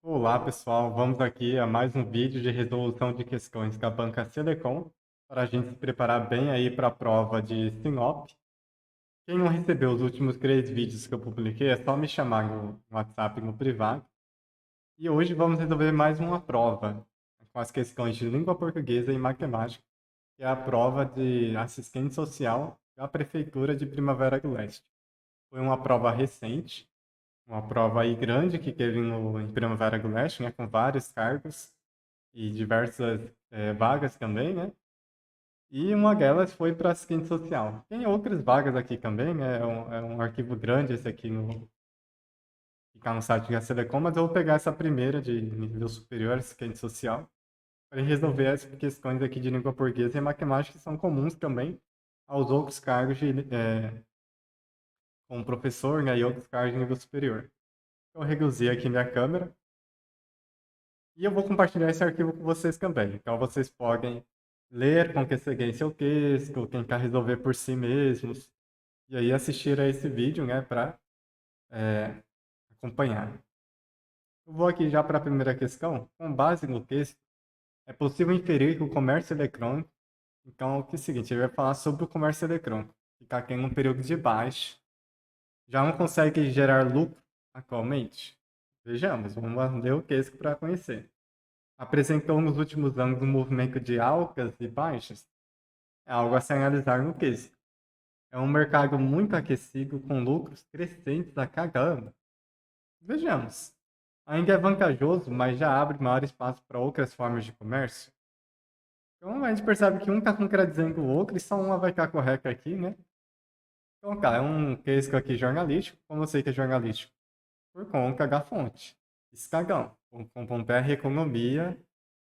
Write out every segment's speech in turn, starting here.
Olá, pessoal. Vamos aqui a mais um vídeo de resolução de questões com a banca Selecom para a gente se preparar bem aí para a prova de Sinop. Quem não recebeu os últimos 3 vídeos que eu publiquei, é só me chamar no WhatsApp no privado. E hoje vamos resolver mais uma prova com as questões de língua portuguesa e matemática, que é a prova de assistente social da Prefeitura de Primavera do Leste. Foi uma prova recente, uma prova aí grande que teve em Primavera do Leste, né, com vários cargos e diversas vagas também, né? E uma delas foi para assistente social. Tem outras vagas aqui também, né? É um arquivo grande esse aqui ficar no site da Selecom, mas eu vou pegar essa primeira de nível superior, assistente social, para resolver as questões aqui de língua portuguesa e matemática que são comuns também aos outros cargos como professor, né? E outros cargos de nível superior. Eu reduzir aqui minha câmera e eu vou compartilhar esse arquivo com vocês também. Então vocês podem ler com antecedência o texto, tentar resolver por si mesmos, e aí assistir a esse vídeo, né, para acompanhar. Eu vou aqui já para a primeira questão. Com base no texto, é possível inferir que o comércio eletrônico, então, o que é o seguinte, ele vai falar sobre o comércio eletrônico, que está aqui num período de baixa, já não consegue gerar lucro atualmente? Vejamos, vamos ler o texto para conhecer. Apresentou nos últimos anos um movimento de altas e baixas? É algo a se analisar no quesito. É um mercado muito aquecido, com lucros crescentes a cada ano. Vejamos. Ainda é vantajoso, mas já abre maior espaço para outras formas de comércio. Então a gente percebe que um está contradizendo o outro e só uma vai estar correta aqui, né? Então, cara, é um texto aqui jornalístico. Como eu sei que é jornalístico? Por conta da fonte. Estadão. Com.br Economia,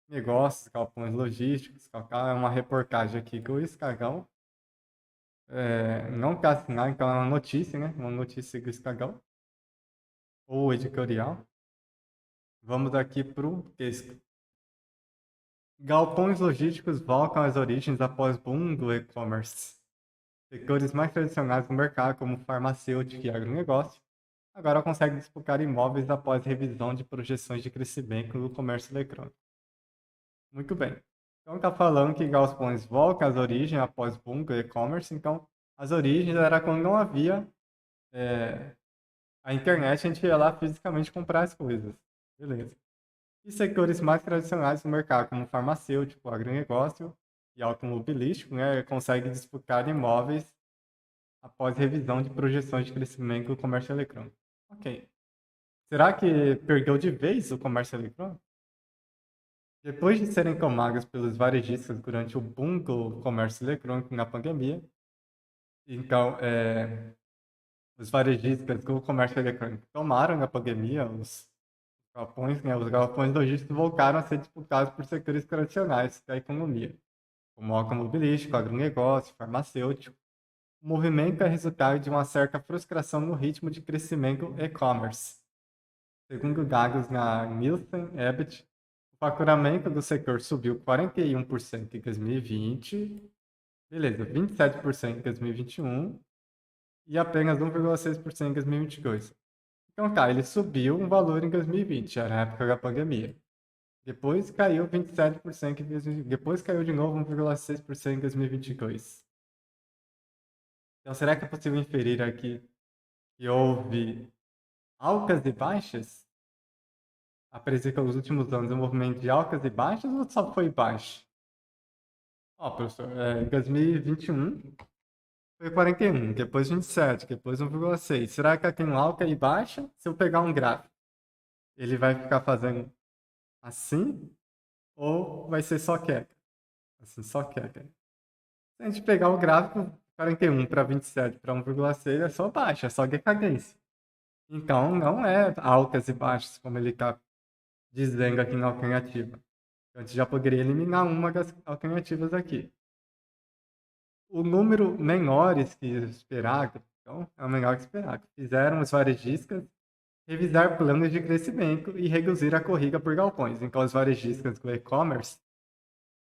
Negócios, Galpões Logísticos. É uma reportagem aqui que o Estadão não está assinado, então é uma notícia, né? Uma notícia do Estadão, ou editorial. Vamos aqui para o texto. Galpões logísticos voltam às origens após boom do e-commerce. Setores mais tradicionais do mercado, como farmacêutico e agronegócio, agora conseguem disputar imóveis após revisão de projeções de crescimento do comércio eletrônico. Muito bem. Então está falando que galpões voltam às origens após boom do e-commerce. Então, as origens era quando não havia a internet, a gente ia lá fisicamente comprar as coisas. Beleza. E setores mais tradicionais do mercado, como farmacêutico, agronegócio e automobilístico, né, conseguem disputar imóveis após revisão de projeções de crescimento do comércio eletrônico. Ok. Será que perdeu de vez o comércio eletrônico? Depois de serem tomados pelos varejistas durante o boom do comércio eletrônico na pandemia, então, os varejistas do comércio eletrônico tomaram na pandemia os galpões, né, os galpões logísticos voltaram a ser disputados por setores tradicionais da economia, como automobilístico, agronegócio, farmacêutico. O movimento é resultado de uma certa frustração no ritmo de crescimento e-commerce. Segundo dados na Nielsen EBIT, o faturamento do setor subiu 41% em 2020, beleza, 27% em 2021 e apenas 1,6% em 2022. Então tá, ele subiu um valor em 2020, era a época da pandemia. Depois caiu 27% em 2020, depois caiu de novo 1,6% em 2022. Então será que é possível inferir aqui que houve altas e baixas? Apresenta nos últimos anos um movimento de altas e baixas ou só foi baixo? Ó, professor, em 2021 foi 41, depois 27, depois 1,6. Será que tem um alta e baixa? Se eu pegar um gráfico, ele vai ficar fazendo assim ou vai ser só queda? Assim, só queda. Se a gente pegar o gráfico, 41 para 27 para 1,6 é só baixa, é só decadência. Então, não é altas e baixas, como ele está dizendo aqui na alternativa. A gente já poderia eliminar uma das alternativas aqui. O número menores que esperado, então, é o menor que esperado. Fizeram os varejistas revisar planos de crescimento e reduzir a corrida por galpões. Então, os varejistas do e-commerce,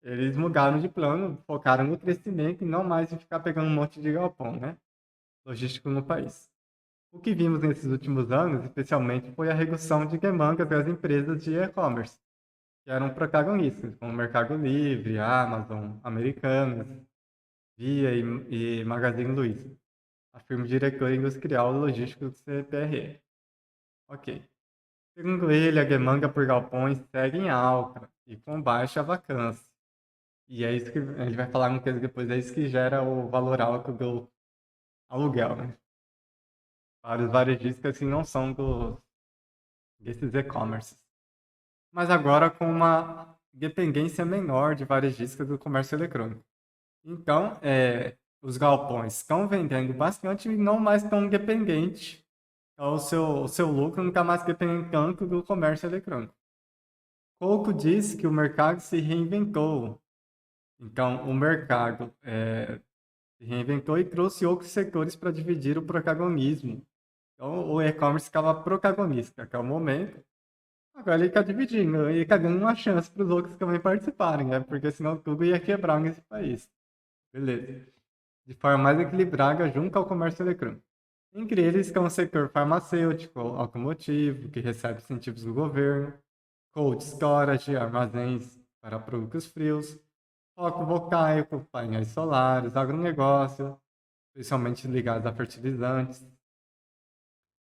eles mudaram de plano, focaram no crescimento e não mais em ficar pegando um monte de galpão, né? Logístico no país. O que vimos nesses últimos anos, especialmente, foi a redução de demandas das empresas de e-commerce, que eram protagonistas, como Mercado Livre, Amazon, Americanas, Via e Magazine Luiza, afirma o diretor industrial e logístico do CPRE. Ok. Segundo ele, a demanda por galpões segue em alta e com baixa vacância. E é isso que ele vai falar um pouco depois, é isso que gera o valor alto do aluguel, né? Para os varejistas que não são desses e-commerces. Mas agora com uma dependência menor de varejistas do comércio eletrônico. Então, os galpões estão vendendo bastante e não mais tão dependentes. Então, o seu lucro não está mais dependendo tanto do comércio eletrônico. Coco disse que o mercado se reinventou. Então, o mercado se reinventou e trouxe outros setores para dividir o protagonismo. Então, o e-commerce ficava protagonista até o momento. Agora ele está dividindo e está dando uma chance para os outros também participarem, né? Porque senão tudo ia quebrar nesse país. Beleza. De forma mais equilibrada junto ao comércio eletrônico. Entre eles estão o setor farmacêutico, automotivo, que recebe incentivos do governo, cold storage, armazéns para produtos frios, fotovoltaico, painéis solares, agronegócio, principalmente ligados a fertilizantes.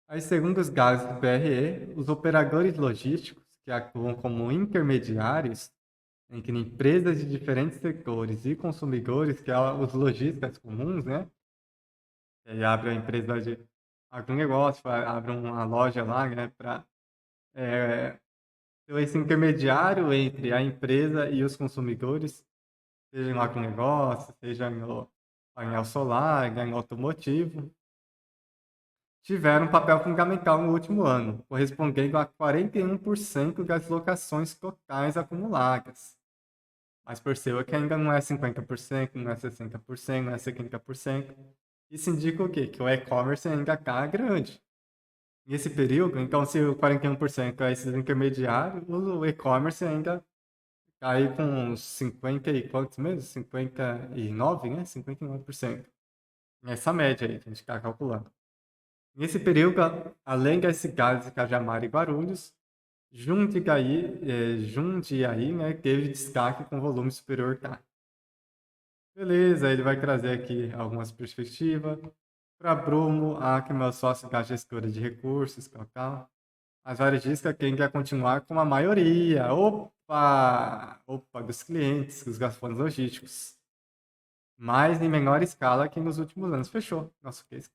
Aí, segundo os dados do PRE, os operadores logísticos, que atuam como intermediários entre empresas de diferentes setores e consumidores, que são os lojistas comuns, né? Ele abre a empresa de agronegócio, abre uma loja lá, né, para ter esse intermediário entre a empresa e os consumidores, seja no agronegócio, seja no painel solar, né, no automotivo, tiveram um papel fundamental no último ano, correspondendo a 41% das locações totais acumuladas. Mas perceba que ainda não é 50%, não é 60%, não é 70%. Isso indica o quê? Que o e-commerce ainda está grande. Nesse período, então, se o 41% é esses intermediários, o e-commerce ainda está aí com uns 50 e quantos mesmo? 59, né? 59%. Nessa média aí que a gente está calculando. Nesse período, além das cidades de Cajamar e Guarulhos, Jundiaí, né, teve destaque com volume superior. Tá? Beleza, ele vai trazer aqui algumas perspectivas. Para Bruno, que meu sócio da gestora de recursos, tal. As varejistas tendem a continuar com a maioria, opa, dos clientes, dos gastos logísticos. Mas em menor escala que nos últimos anos. Fechou nosso case.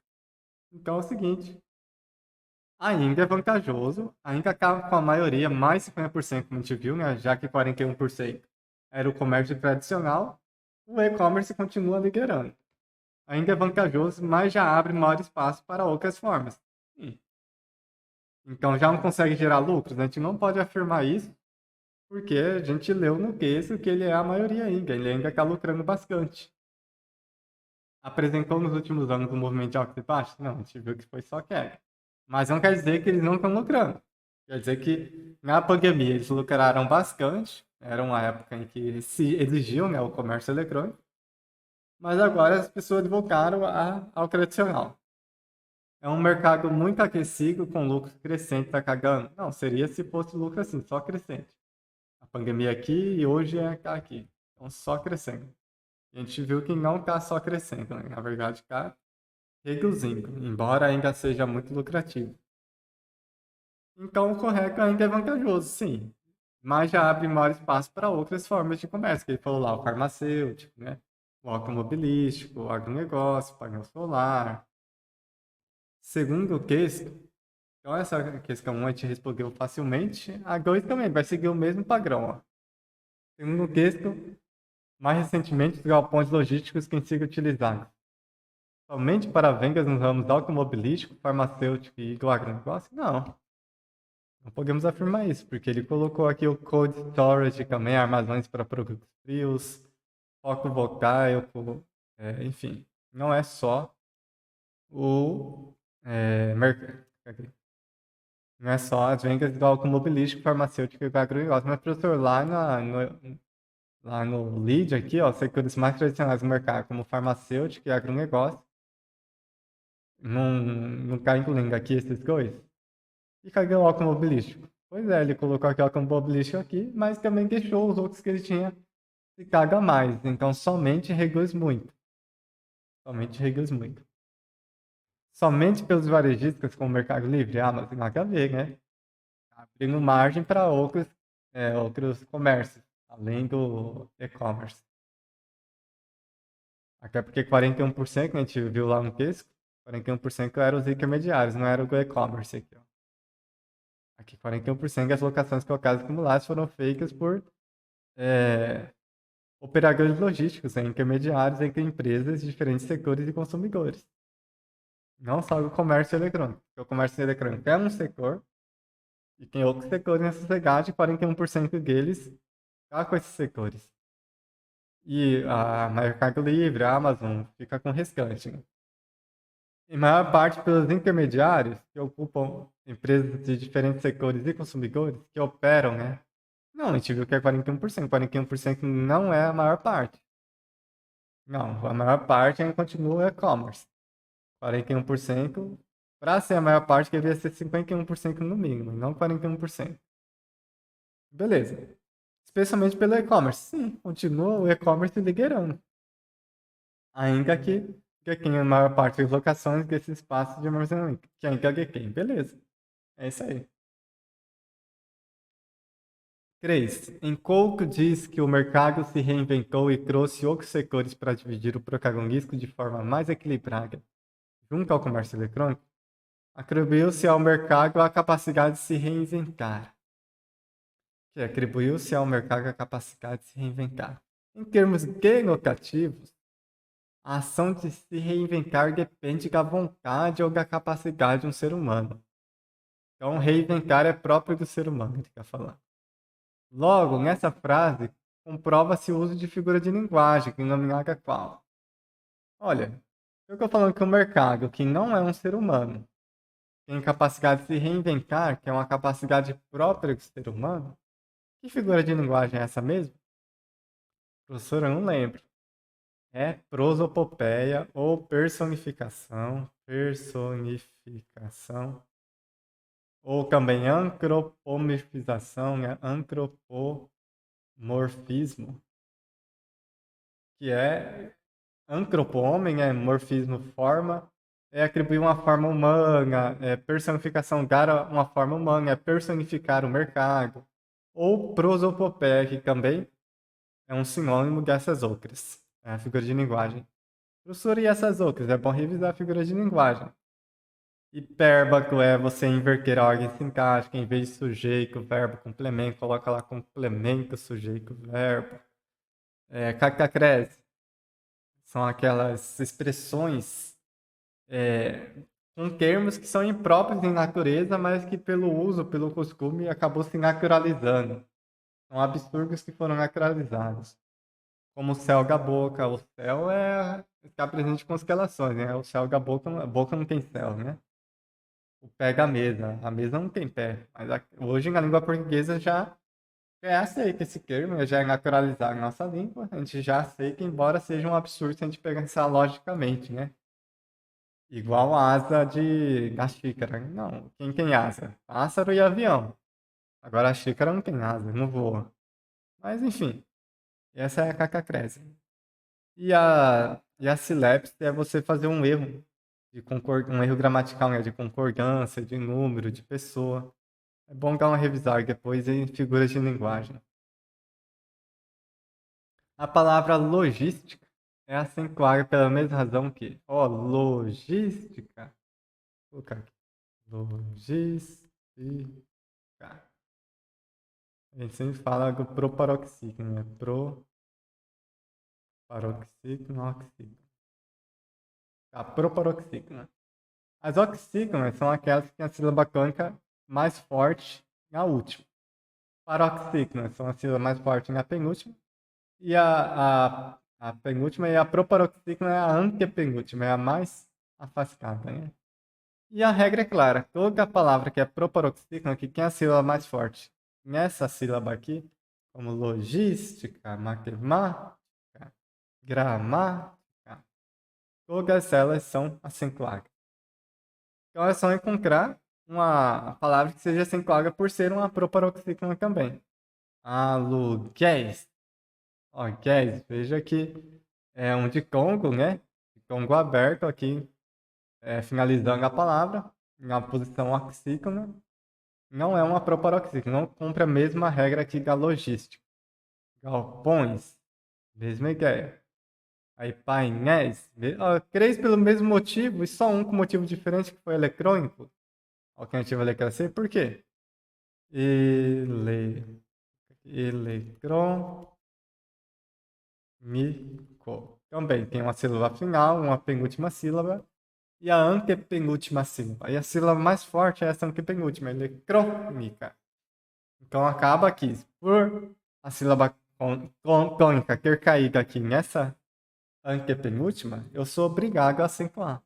Então é o seguinte, ainda é vantajoso, ainda acaba com a maioria, mais 50%, como a gente viu, né? Já que 41% era o comércio tradicional, o e-commerce continua liderando. Ainda é vantajoso, mas já abre maior espaço para outras formas. Sim. Então já não consegue gerar lucros? A gente não pode afirmar isso, porque a gente leu no texto que ele é a maioria ainda, ele ainda está lucrando bastante. Apresentou nos últimos anos um movimento de altos e baixos? Não, a gente viu que foi só queda. Mas não quer dizer que eles não estão lucrando. Quer dizer que na pandemia eles lucraram bastante, era uma época em que se exigiu, né, o comércio eletrônico, mas agora as pessoas voltaram ao tradicional. É um mercado muito aquecido, com lucro crescente a cada ano. Não, seria se fosse lucro assim, só crescente. A pandemia aqui e hoje está aqui. Então, só crescendo. A gente viu que não está só crescendo, né? Na verdade, está reduzindo, embora ainda seja muito lucrativo. Então, o correto ainda é vantajoso, sim. Mas já abre maior espaço para outras formas de comércio, que ele falou lá, o farmacêutico, né? O automobilístico, o agronegócio, o painel solar. Segundo o texto, então essa questão 1 a gente respondeu facilmente, a 2 também vai seguir o mesmo padrão. Ó. Segundo o texto, mais recentemente, os galpões logísticos têm sido utilizados somente para vendas nos ramos automobilístico, farmacêutico e do agronegócio? Não. Não podemos afirmar isso, porque ele colocou aqui o cold storage também, armazéns para produtos frios, fotovoltaico, enfim. Não é só o mercado. Não é só as vendas do automobilístico, farmacêutico e agronegócio. Mas, professor, lá no lead aqui, ó, setores mais tradicionais do mercado, como farmacêutico e agronegócio, não cai incluindo aqui essas coisas? E cadê o automobilístico? Pois é, ele colocou aqui o automobilístico aqui, mas também deixou os outros que ele tinha se caga mais. Então somente reduz muito. Somente reduz muito. Somente pelos varejistas como o Mercado Livre? Ah, mas tem nada a ver, né? Abrindo margem para outros comércios, além do e-commerce. Até porque 41%, que a gente viu lá no texto, 41% eram os intermediários, não era o e-commerce aqui. Ó. Aqui 41% das locações colocadas acumuladas foram feitas por é, operadores logísticos, intermediários entre empresas de diferentes setores e consumidores. Não só o comércio eletrônico. Porque o comércio eletrônico é um setor e tem outros setores nessa sociedade, 41% deles está com esses setores. E a Mercado Livre, a Amazon, fica com o restante. Né? Em maior parte pelos intermediários, que ocupam empresas de diferentes setores e consumidores, que operam, né? Não, a gente viu que é 41%. 41% não é a maior parte. Não, a maior parte ainda continua e-commerce. 41%, para ser a maior parte, deveria ser 51% no mínimo, não 41%. Beleza. Especialmente pelo e-commerce. Sim, continua o e-commerce liderando. Ainda que quem a maior parte das locações desse espaço de armazenamento. Que ainda que quem. Beleza. É isso aí. 3. Em Coco diz que o mercado se reinventou e trouxe outros setores para dividir o protagonismo de forma mais equilibrada junto ao comércio eletrônico, atribuiu-se ao mercado a capacidade de se reinventar. Que atribuiu-se ao mercado a capacidade de se reinventar. Em termos denotativos, a ação de se reinventar depende da vontade ou da capacidade de um ser humano. Então, reinventar é próprio do ser humano, ele está falando. Logo, nessa frase, comprova-se o uso de figura de linguagem, denominada qual? Olha, eu estou falando que o mercado, que não é um ser humano, tem capacidade de se reinventar, que é uma capacidade própria do ser humano. Que figura de linguagem é essa mesmo? Professor, eu não lembro. É prosopopeia ou personificação, ou também antropomorfização, né? Antropomorfismo, que é antropo-homem, é morfismo forma, é atribuir uma forma humana, é personificação dar uma forma humana, é personificar o mercado, ou prosopopeia, que também é um sinônimo dessas outras, é a figura de linguagem. Professor, e essas outras? É bom revisar a figura de linguagem. Hipérbato é você inverter a ordem sintática, em vez de sujeito, verbo, complemento, coloca lá complemento, sujeito, verbo. Cacacrese são aquelas expressões com termos que são impróprios em natureza, mas que pelo uso, pelo costume, acabou se naturalizando. São absurdos que foram naturalizados. Como o céu da boca. O céu está presente em constelações, né? O céu da boca, a boca não tem céu, né? O pé da mesa. A mesa não tem pé. Mas hoje na língua portuguesa já é aceito esse termo, né? Já é naturalizado na nossa língua. A gente já aceita, embora seja um absurdo se a gente pensar logicamente, né? Igual a asa da xícara. Não, quem tem asa? Pássaro e avião. Agora a xícara não tem asa, não voa. Mas enfim, essa é a cacacrese. E a silepse é você fazer um erro, um erro gramatical, né? De concordância, de número, de pessoa. É bom dar uma revisar depois em figuras de linguagem. A palavra logística é acentuada pela mesma razão que, logística. Vou colocar aqui. Logística. A gente sempre fala do proparoxítono, né? Proparoxítono, oxítono. Tá, proparoxítono. As oxítonas são aquelas que têm a sílaba tônica mais forte na última. Paroxítonas são a sílaba mais forte na penúltima. E a penúltima e a proparoxítona é a antepenúltima, é a mais afastada, né? E a regra é clara, toda palavra que é proparoxítona, que tem a sílaba mais forte nessa sílaba aqui, como logística, matemática, gramática, todas elas são acentuadas. Então é só encontrar uma palavra que seja sem coaga por ser uma proparoxítona também. Aluguéis. Ó, gués, veja que é um dicongo, né? Dicongo aberto aqui, finalizando a palavra, na posição oxítona. Não é uma proparoxítona, não cumpre a mesma regra aqui da logística. Galpões, mesma ideia. Aí painéis, três pelo mesmo motivo e só um com motivo diferente que foi eletrônico. Alternativa letra C, por quê? Ele, eletrônico. Também tem uma sílaba final, uma penúltima sílaba e a antepenúltima sílaba. E a sílaba mais forte é essa antepenúltima, eletrônica. Então acaba aqui, por a sílaba tônica ter caído aqui nessa antepenúltima, eu sou obrigado a acentuar.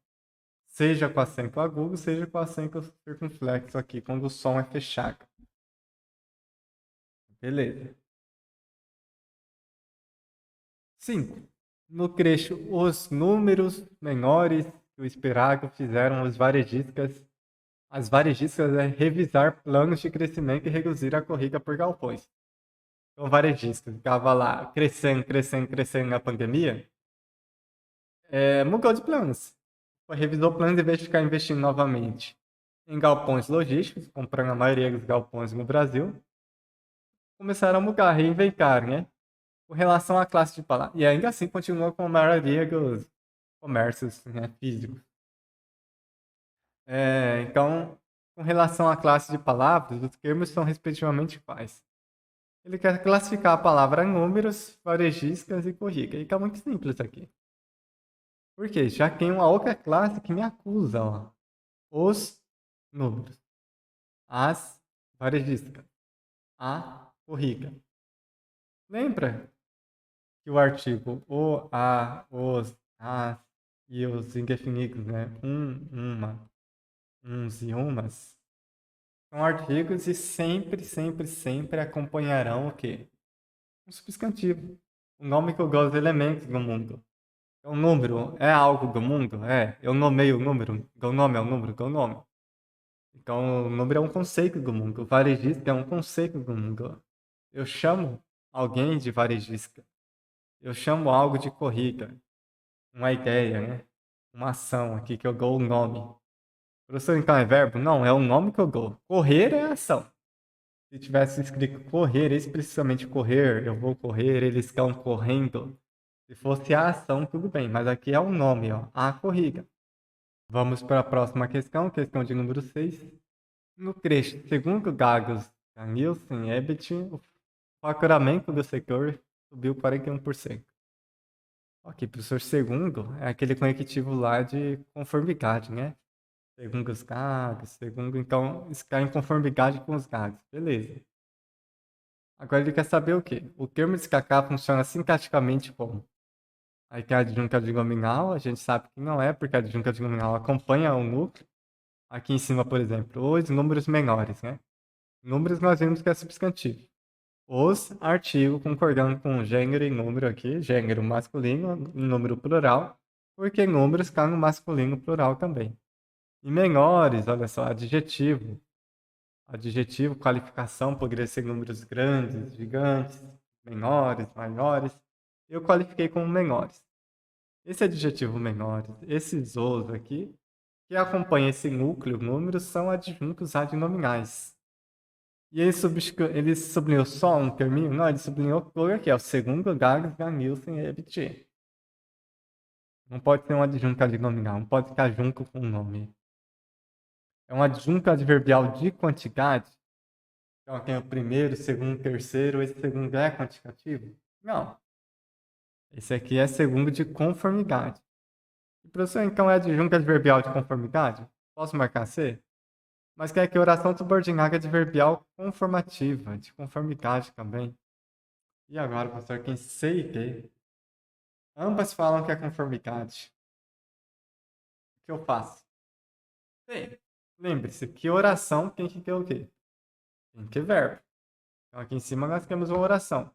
Seja com acento agudo, seja com acento circunflexo aqui, quando o som é fechado. Beleza. 5. No trecho, os números menores que o esperado fizeram as varejistas revisar planos de crescimento e reduzir a corrida por galpões. Então, o varejista ficava lá crescendo, crescendo, crescendo na pandemia, mudou de planos. Revisou planos em vez de ficar investindo novamente em galpões logísticos, comprando a maioria dos galpões no Brasil, começaram a mudar, reinventar, né? Com relação à classe de palavras. E ainda assim continua com a maioria dos comércios, né, físicos. Então, com relação à classe de palavras, os termos são respectivamente quais? Ele quer classificar a palavra em números, varejistas e corriga. E tá muito simples aqui. Por quê? Já tem uma outra classe que me acusa, ó. Os números. As varejistas. A corriga. Lembra que o artigo o, a, os, as e os indefinidos, né? Uma, uns e umas, são artigos e sempre, sempre, sempre acompanharão o quê? Um substantivo. O nome que eu gosto de elementos do mundo. É um número, é algo do mundo? É. Eu nomeio o número, o nome é o número, o nome. Então, o número é um conceito do mundo. O varejista é um conceito do mundo. Eu chamo alguém de varejista. Eu chamo algo de corrida. Uma ideia, né? Uma ação aqui que eu dou o nome. Professor, então é verbo? Não, é o nome que eu dou. Correr é ação. Se tivesse escrito correr, especificamente correr, eu vou correr, eles estão correndo. Se fosse a ação, tudo bem, mas aqui é o nome, ó, a corrida. Vamos para a próxima questão de número 6. No trecho, segundo dados da Nielsen Ebit, o faturamento do setor subiu 41%. Ok, professor, segundo é aquele conectivo lá de conformidade, né? Segundo os dados, segundo, então, está em conformidade com os dados. Beleza. Agora ele quer saber o quê? O termo destacar funciona sintaticamente como? Aí tem a adjunta nominal, a gente sabe que não é, porque a adjunta nominal acompanha o núcleo. Aqui em cima, por exemplo, os números menores, né? Números nós vimos que é substantivo. Os artigos concordando com gênero e número aqui, gênero masculino e número plural, porque números está no masculino plural também. E menores, olha só, adjetivo. Adjetivo, qualificação, poderia ser números grandes, gigantes, menores, maiores. Eu qualifiquei como menores. Esse adjetivo menores, esses os aqui, que acompanha esse núcleo, números, são adjuntos adnominais. E ele sublinhou só um terminho? Não, ele sublinhou todo aqui, é o segundo lugar da Nielsen EBT. Não pode ser um adjunto adnominal, não pode ficar junto com o nome. É um adjunto adverbial de quantidade. Então tem o primeiro, segundo, terceiro, esse segundo é quantitativo? Não. Esse aqui é segundo de conformidade. E professor, então é adjunto adverbial de conformidade? Posso marcar C? Mas quer que oração subordinada é adverbial conformativa, de conformidade também. E agora, professor, quem C e D? Ambas falam que é conformidade. O que eu faço? Bem, lembre-se que oração tem que ter o quê? Tem que ter verbo. Então aqui em cima nós temos uma oração.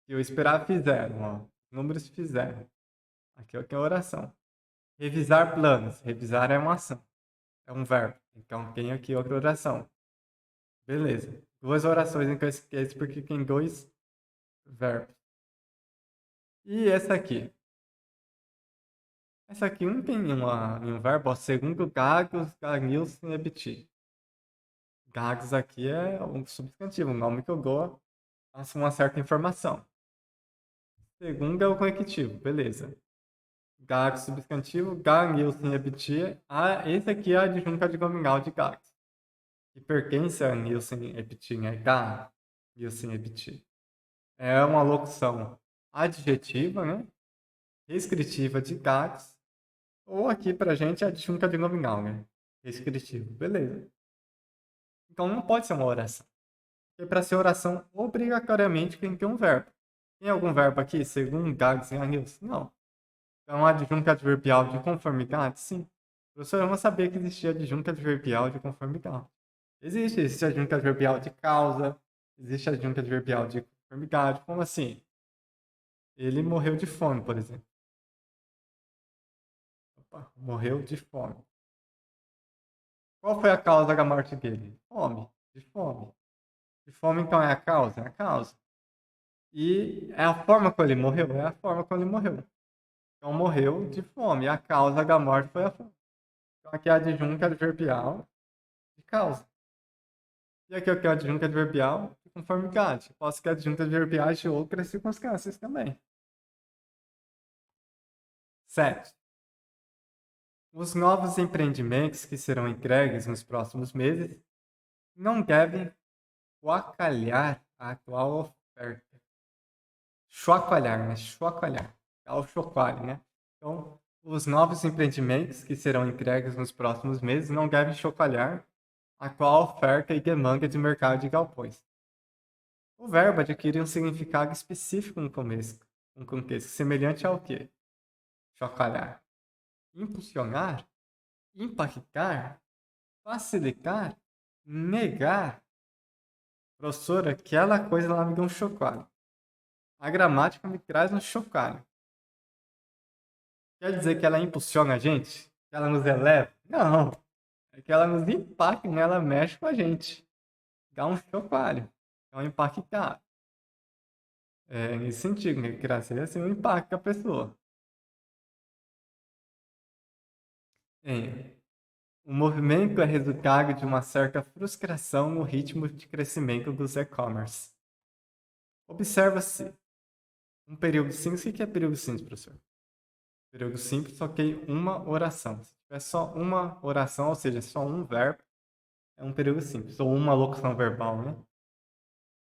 Que eu esperava fizeram, ó. Números fizeram. Aqui é o que é oração. Revisar planos. Revisar é uma ação. É um verbo. Então tem aqui outra oração. Beleza. Duas orações em que eu esqueço porque tem dois verbos. E essa aqui? Essa aqui não tem um verbo, ó, segundo Gagos, Ganilson e Ebiti. Gagos aqui é um substantivo, um nome que eu dou uma certa informação. Segundo é o conectivo, beleza. Gagos, substantivo, Ganilson e Ebiti. Ah, esse aqui é a adjunta adnominal de Gagos. Que pertence a Nilson e Ebiti, né? Gag, Nilson e Ebiti. É uma locução adjetiva, né? Descritiva de Gagos. Ou aqui pra gente é adjunta adnominal, né? Descritivo, beleza. Então não pode ser uma oração. Porque para ser oração, obrigatoriamente tem que ter um verbo. Tem algum verbo aqui, segundo Gags e Anils? Não. Então, adjunto adverbial de conformidade? Sim. Professor, eu não sabia que existia adjunto adverbial de conformidade. Existe adjunto adverbial de causa, existe adjunto adverbial de conformidade. Como assim? Ele morreu de fome, por exemplo. Opa, morreu de fome. Qual foi a causa da morte dele? Fome. De fome. De fome, então, é a causa? É a causa. E é a forma como ele morreu? É a forma como ele morreu. Então morreu de fome. A causa da morte foi a fome. Então aqui é a adjunta adverbial de causa. E aqui eu quero a adjunta adverbial de conformidade. Posso ter adjunta adverbiais de outras circunstâncias também. 7. Os novos empreendimentos que serão entregues nos próximos meses não devem chocalhar a atual oferta. Chocalhar, né? Chocalhar. É o chocalho, né? Então, os novos empreendimentos que serão entregues nos próximos meses não devem chocalhar a qual oferta e demanda de mercado de galpões. O verbo adquire um significado específico no começo, um contexto semelhante ao que? Chocalhar. Impulsionar, impactar, facilitar, negar. Professora, aquela coisa lá me deu um chocalho. A gramática me traz um chocalho. Quer dizer que ela impulsiona a gente? Que ela nos eleva? Não. É que ela nos impacta, né? Ela mexe com a gente. Dá um chocalho. É um impactar. É nesse sentido, né? Que ser assim um impacto a pessoa. O movimento é resultado de uma certa frustração no ritmo de crescimento dos e-commerce. Observa-se um período simples. O que é período simples, professor? Período simples só tem uma oração. Se tiver só uma oração, ou seja, só um verbo, é um período simples. Ou uma locução verbal, né?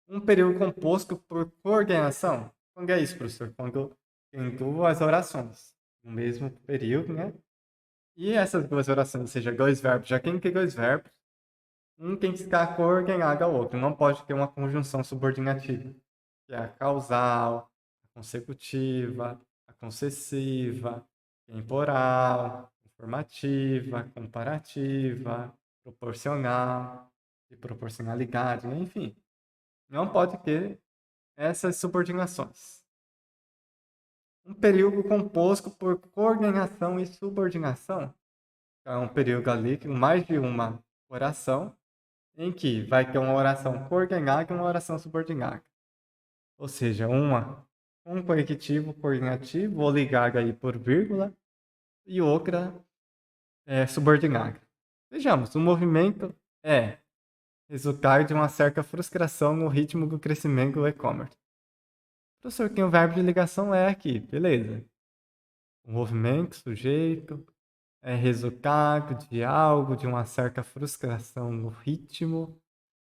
Um período composto por coordenação. Quando é isso, professor? Quando tem duas orações no mesmo período, né? E essas duas orações, ou seja, dois verbos, já tem que ter dois verbos, um tem que estar coordenado ao outro. Não pode ter uma conjunção subordinativa, que é a causal, a consecutiva, a concessiva, temporal, informativa, comparativa, proporcional e proporcionalidade, enfim. Não pode ter essas subordinações. Um período composto por coordenação e subordinação é um período ali com mais de uma oração, em que vai ter uma oração coordenada e uma oração subordinada. Ou seja, um conectivo coordenativo ou ligado aí por vírgula e outra subordinada. Vejamos, o movimento é resultado de uma certa frustração no ritmo do crescimento do e-commerce. Professor, tem o verbo de ligação é aqui, beleza. O movimento, sujeito, é resultado de algo, de uma certa frustração no ritmo.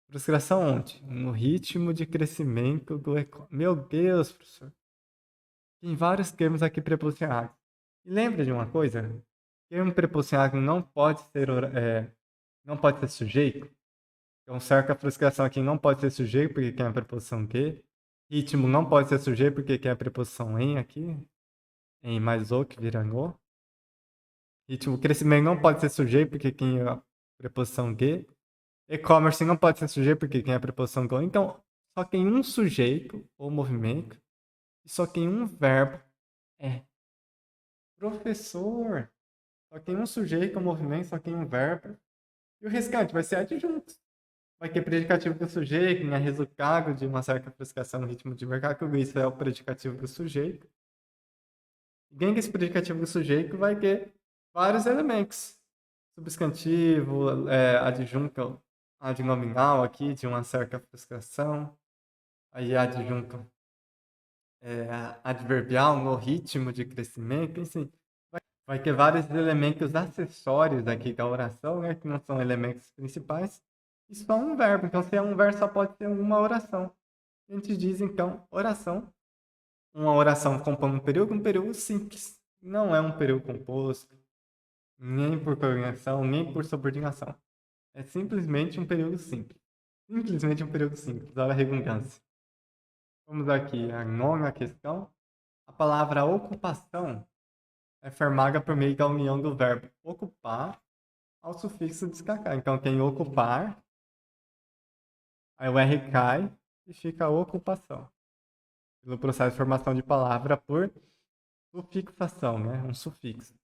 Frustração onde? No ritmo de crescimento do e-commerce. Meu Deus, professor. Tem vários termos aqui preposicionados. E lembra de uma coisa? Termo preposicionado não pode ser sujeito. Então, certa frustração aqui não pode ser sujeito porque tem a preposição de. Ritmo não pode ser sujeito porque tem a preposição em aqui. Em mais o que vira no. Ritmo crescimento não pode ser sujeito porque tem a preposição de. E-commerce não pode ser sujeito porque tem a preposição go. Então, só tem um sujeito ou movimento e só tem um verbo. É. Professor, Só tem um sujeito, um movimento, só tem um verbo. E o restante vai ser adjunto. Vai ter predicativo do sujeito, né? Resultado de uma certa frustração no ritmo de mercado. Isso é o predicativo do sujeito. E dentro desse predicativo do sujeito vai ter vários elementos. Substantivo, adjunto adnominal aqui, de uma certa frustração. Aí adjunto adverbial no ritmo de crescimento, enfim. Vai ter vários elementos acessórios aqui da oração, né, que não são elementos principais, e só um verbo. Então, se é um verbo, só pode ser uma oração. A gente diz, então, oração. Uma oração compõe um período simples. Não é um período composto, nem por progressão, nem por subordinação. É simplesmente um período simples. Simplesmente um período simples. Olha a redundância. Vamos aqui, a nona questão. A palavra ocupação é formada por meio da união do verbo ocupar ao sufixo destacar. Então tem ocupar, aí o R cai e fica ocupação. No processo de formação de palavra por sufixação, né? Um sufixo.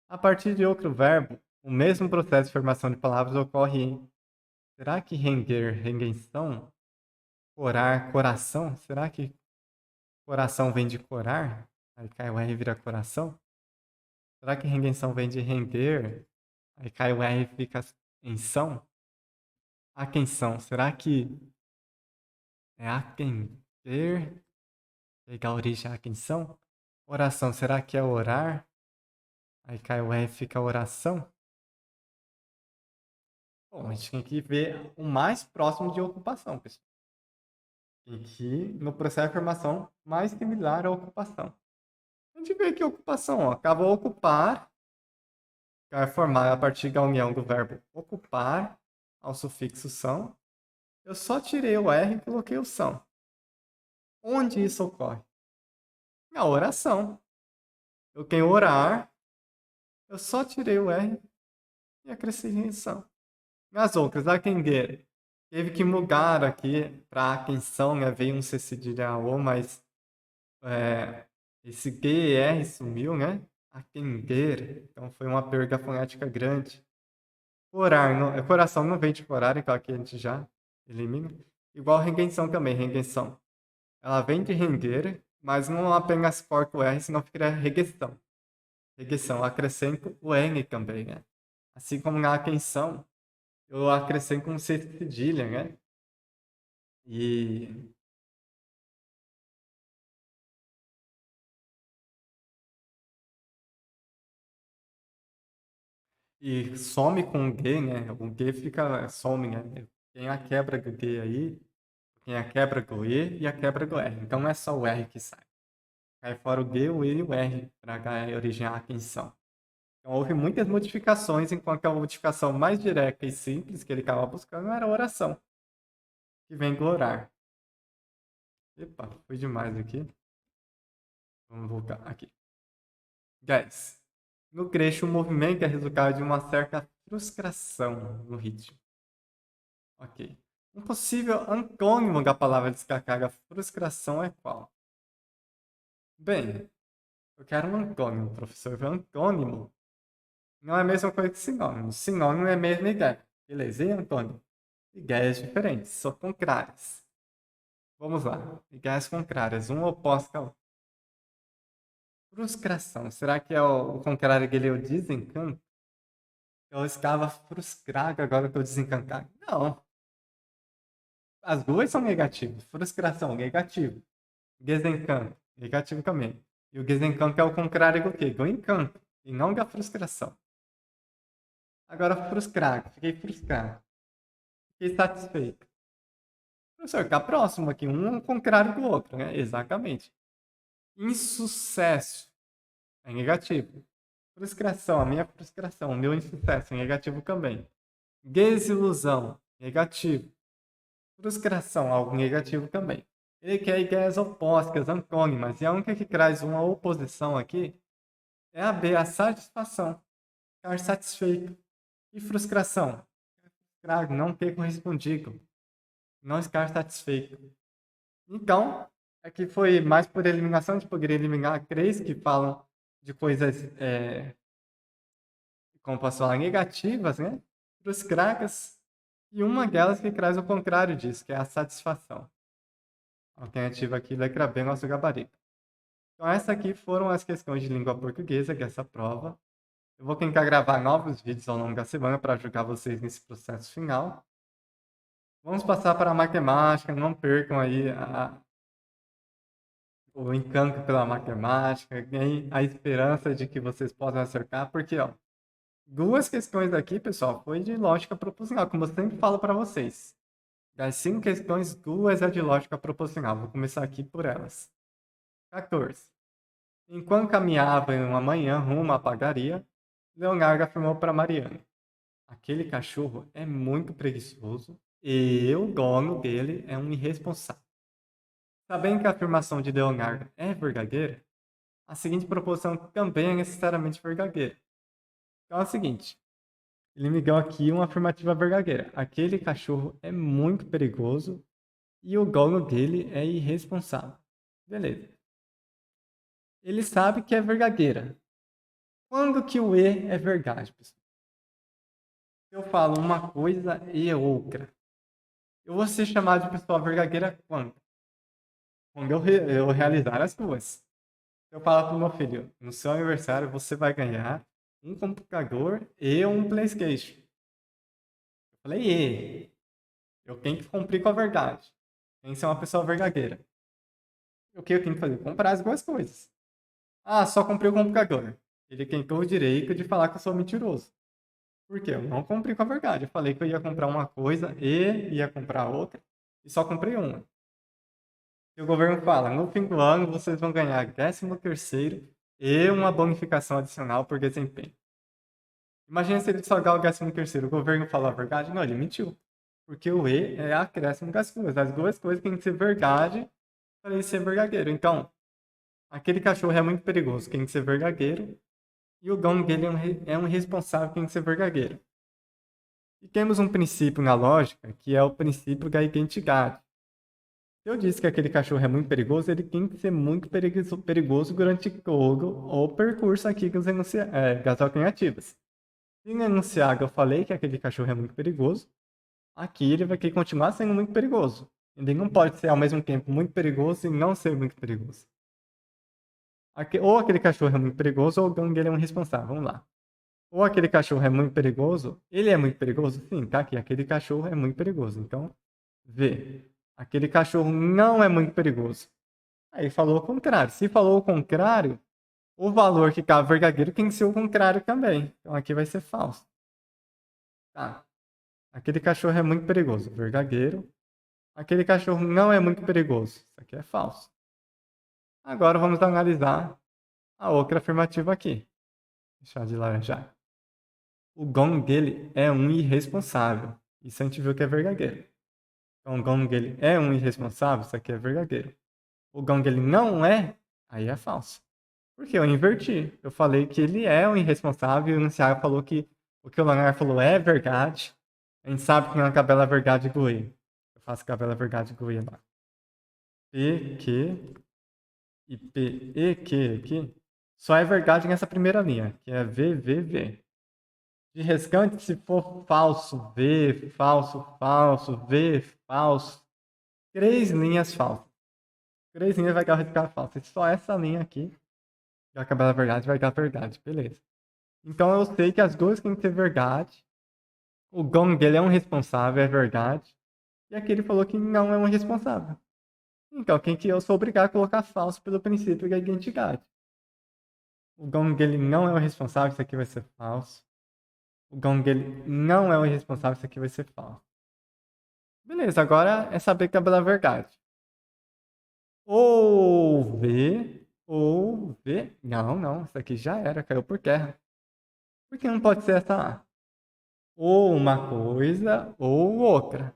A partir de outro verbo, o mesmo processo de formação de palavras ocorre em será que render, rengenção? Corar, coração? Será que coração vem de corar? Aí cai o R e vira coração? Será que rengenção vem de render? Aí cai o R e fica em são? Aquensão, será que é aquender? Pegar a origem a aquensão? Oração, será que é orar? Aí cai o R e fica oração? Bom, a gente tem que ver o mais próximo de ocupação, pessoal. Tem que ir no processo de formação mais similar à ocupação. A gente vê que ocupação, ó, acaba ocupar, que vai formar a partir da união do verbo ocupar ao sufixo são. Eu só tirei o R e coloquei o são. Onde isso ocorre? Na oração. Eu tenho orar, eu só tirei o R e acrescentei são. Nas outras, atender. Teve que mudar aqui para atenção, né? Veio um C cedilha O, mas esse G e R sumiu, né? Atender. Então foi uma perda fonética grande. Orar, não, coração não vem de orar, então aqui a gente já elimina. Igual rengenção também, rengenção. Ela vem de render, mas não apenas corta o R, senão fica regressão. Regressão, acrescento o N também, né? Assim como na atenção, eu acrescento um C cedilha, né? E some com o G, né? O G fica, some, né? Tem a quebra do G aí, tem a quebra do E e a quebra do R. Então não é só o R que sai. Cai fora o G, o E e o R para originar a tensão. Então houve muitas modificações, enquanto a modificação mais direta e simples que ele estava buscando era a oração, que vem do orar. Epa, foi demais aqui. Vamos voltar aqui. 10. No trecho, o movimento é resultado de uma certa frustração no ritmo. Ok. Um possível antônimo da palavra descarregar frustração é qual? Bem, eu quero um antônimo, professor. O antônimo não é a mesma coisa que sinônimo. Sinônimo é a mesma ideia. Beleza, e antônimo? Ideias diferentes, são contrárias. Vamos lá. Ideias contrárias, uma oposta à outra. Frustração. Será que é o contrário dele é o desencanto? Eu estava frustrado, agora eu estou desencantado. Não. As duas são negativas. Frustração, negativo. Desencanto, negativo também. E o desencanto é o contrário do quê? Do encanto. E não da frustração. Agora, frustrado. Fiquei frustrado. Fiquei satisfeito. Professor, está próximo aqui. Um é o contrário do outro, né? Exatamente. Insucesso é negativo. Frustração, a minha frustração, o meu insucesso é negativo também. Desilusão, negativo. Frustração, algo negativo também. Ele quer ideias opostas, antônimas, e a única que traz uma oposição aqui é a B, a satisfação. Estar satisfeito. E frustração? Claro, não ter correspondido. Não estar satisfeito. Então, aqui foi mais por eliminação, a gente poderia eliminar três que falam de coisas como posso falar, negativas, né, para os craques, e uma delas que traz o contrário disso, que é a satisfação. A alternativa aqui, letra B, nosso gabarito. Então, essas aqui foram as questões de língua portuguesa dessa prova. Eu vou tentar gravar novos vídeos ao longo da semana para ajudar vocês nesse processo final. Vamos passar para a matemática, não percam aí o encanto pela matemática, ganhem a esperança de que vocês possam acertar, porque, ó, duas questões aqui, pessoal, foi de lógica proposicional, como eu sempre falo para vocês. Das 5 questões, 2 é de lógica proposicional. Vou começar aqui por elas. 14. Enquanto caminhava em uma manhã rumo à padaria, Leonardo afirmou para Mariana: aquele cachorro é muito preguiçoso e o dono dele é um irresponsável. Sabendo que a afirmação de Leonardo é verdadeira, a seguinte proposição também é necessariamente verdadeira. Então é o seguinte: ele me deu aqui uma afirmativa verdadeira. Aquele cachorro é muito perigoso e o dono dele é irresponsável. Beleza. Ele sabe que é verdadeira. Quando que o E é verdade, pessoal? Eu falo uma coisa e outra. Eu vou ser chamado de pessoa verdadeira quando? Quando eu realizar as duas. Se eu falar para o meu filho, no seu aniversário você vai ganhar um computador e um PlayStation. Eu falei, eu tenho que cumprir com a verdade. Tem que ser uma pessoa verdadeira. O que eu tenho que fazer? Comprar as duas coisas. Ah, só comprei o computador. Ele tem todo o direito de falar que eu sou mentiroso. Por quê? Eu não comprei com a verdade. Eu falei que eu ia comprar uma coisa e ia comprar outra. E só comprei uma. E o governo fala, no fim do ano vocês vão ganhar 13º e uma bonificação adicional por desempenho. Imagina se ele só dá o 13º. O governo falou a verdade? Não, ele mentiu. Porque o E é acréscimo das coisas. As duas coisas têm que ser verdade para ele ser verdadeiro. Então, aquele cachorro é muito perigoso, tem que ser verdadeiro. E o dono dele é um irresponsável, tem que ser verdadeiro. E temos um princípio na lógica, que é o princípio da identidade. Se eu disse que aquele cachorro é muito perigoso, ele tem que ser muito perigoso durante todo o percurso aqui das alternativas. Se no enunciado eu falei que aquele cachorro é muito perigoso, aqui ele vai ter que continuar sendo muito perigoso. Ele não pode ser ao mesmo tempo muito perigoso e não ser muito perigoso. Ou aquele cachorro é muito perigoso ou o dono dele é um responsável. Vamos lá. Ou aquele cachorro é muito perigoso, ele é muito perigoso? Sim, tá aqui. Aquele cachorro é muito perigoso. Então, V. Aquele cachorro não é muito perigoso. Aí falou o contrário. Se falou o contrário, o valor que está verdadeiro tem que ser o contrário também. Então aqui vai ser falso. Tá. Aquele cachorro é muito perigoso. Verdadeiro. Aquele cachorro não é muito perigoso. Isso aqui é falso. Agora vamos analisar a outra afirmativa aqui. Deixar de laranjar. O dono dele é um irresponsável. Isso a gente viu que é verdadeiro. Então, o dono dele é um irresponsável, isso aqui é verdadeiro. O dono dele não é, aí é falso. Porque eu inverti. Eu falei que ele é um irresponsável e o enunciado falou que o que o Leonardo falou é verdade. A gente sabe que não é tabela verdade do E. Eu faço tabela verdade do E lá. P, Q e P, E, Q aqui. Só é verdade nessa primeira linha, que é V, V, V. De restante, se for falso, V, falso, falso, V, falso. 3 linhas falsas. 3 linhas vai dar o resultado falso. E só essa linha aqui, que é a tabela verdade, vai dar verdade. Beleza. Então eu sei que as duas têm que ser verdade. O dono dele é um responsável, é verdade. E aqui ele falou que não é um responsável. Então, quem que eu sou obrigado a colocar falso pelo princípio da identidade. O dono dele não é o responsável, isso aqui vai ser falso. O dono dele não é o responsável, isso aqui vai ser falso. Beleza, agora é saber que é a verdade. Ou V. Não, não, isso aqui já era, caiu por terra. Por que não pode ser essa A? Ou uma coisa ou outra.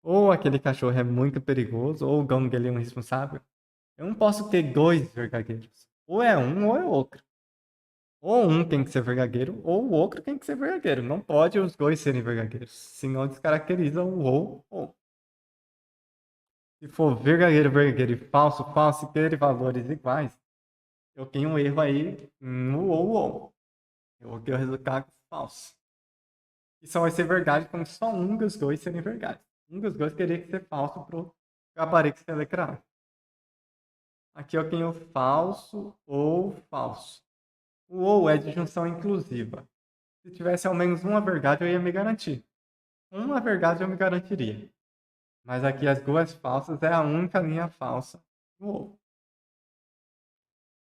Ou aquele cachorro é muito perigoso, ou o dono dele é um responsável. Eu não posso ter dois verdadeiros. Ou é um ou é outro. Ou um tem que ser verdadeiro, ou o outro tem que ser verdadeiro. Não pode os dois serem verdadeiros. Senão descaracteriza o ou. Se for verdadeiro, verdadeiro e falso, falso e ter valores iguais, eu tenho um erro aí no ou. Eu vou ter o resultado falso. E só vai ser verdade quando só um dos dois serem verdade. Um dos dois teria que ser falso para o gabarito ser literal. Aqui eu tenho falso ou falso. O ou é de junção inclusiva. Se tivesse ao menos uma verdade, eu ia me garantir. Uma verdade eu me garantiria. Mas aqui as duas falsas é a única linha falsa do ou.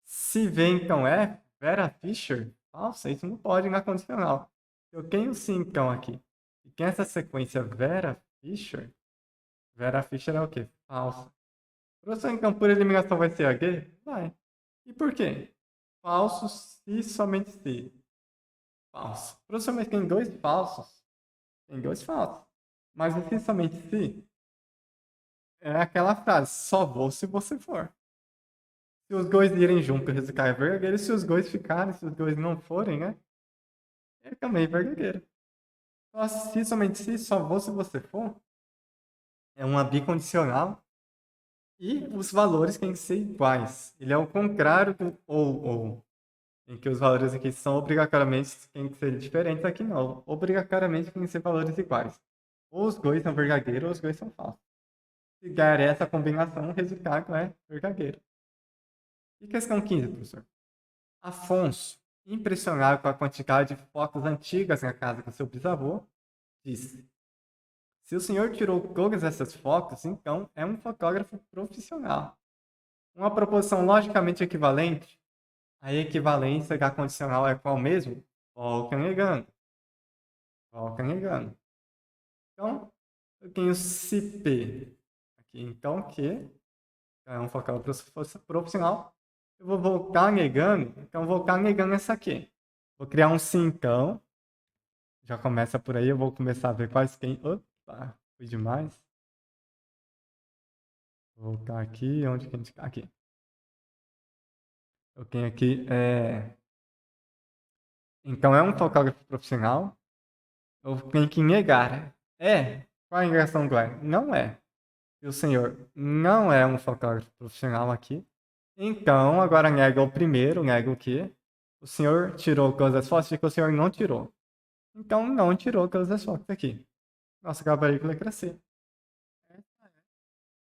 Se V então é Vera Fischer, falsa, isso não pode na condicional. Eu tenho sim então aqui. E tem essa sequência Vera Fischer. Vera Fischer é o quê? Falsa. Professor, então por eliminação vai ser a G? Vai. E por quê? Falso se somente se. Falso. Professor, mas tem dois falsos? Tem dois falsos. Mas o se somente se é aquela frase, só vou se você for. Se os dois irem juntos, o resultado é verdadeiro. Se os dois ficarem, se os dois não forem, né? É também verdadeiro. Só se somente se, só vou se você for. É uma bicondicional. E os valores têm que ser iguais. Ele é o contrário do ou. Em que os valores aqui são obrigatoriamente têm que ser diferentes, aqui não. Obrigatoriamente têm que ser valores iguais. Ou os dois são verdadeiros ou os dois são falsos. Se der essa combinação, o resultado é verdadeiro. E questão 15, professor. Afonso, impressionado com a quantidade de fotos antigas na casa do seu bisavô, disse: se o senhor tirou todas essas fotos, então é um fotógrafo profissional. Uma proposição logicamente equivalente, a equivalência da condicional é qual mesmo? Volta-negando. Volta-negando. Então, eu tenho se P aqui, então, que é um fotógrafo profissional. Eu vou voltar negando, então vou voltar negando essa aqui. Vou criar um cincão. Já começa por aí, eu vou começar a ver quais tem. Opa, foi demais. Vou voltar aqui, onde que a gente tá? Aqui. Eu tenho aqui, então é um fotógrafo profissional. Eu tenho que negar. É? Qual a negação do é? Não é. E o senhor não é um fotógrafo profissional aqui. Então, agora nega o primeiro, nega o quê? O senhor tirou todas as fotos, que o senhor não tirou. Então, não tirou todas as fotos aqui. Nossa gabarito vai crescer.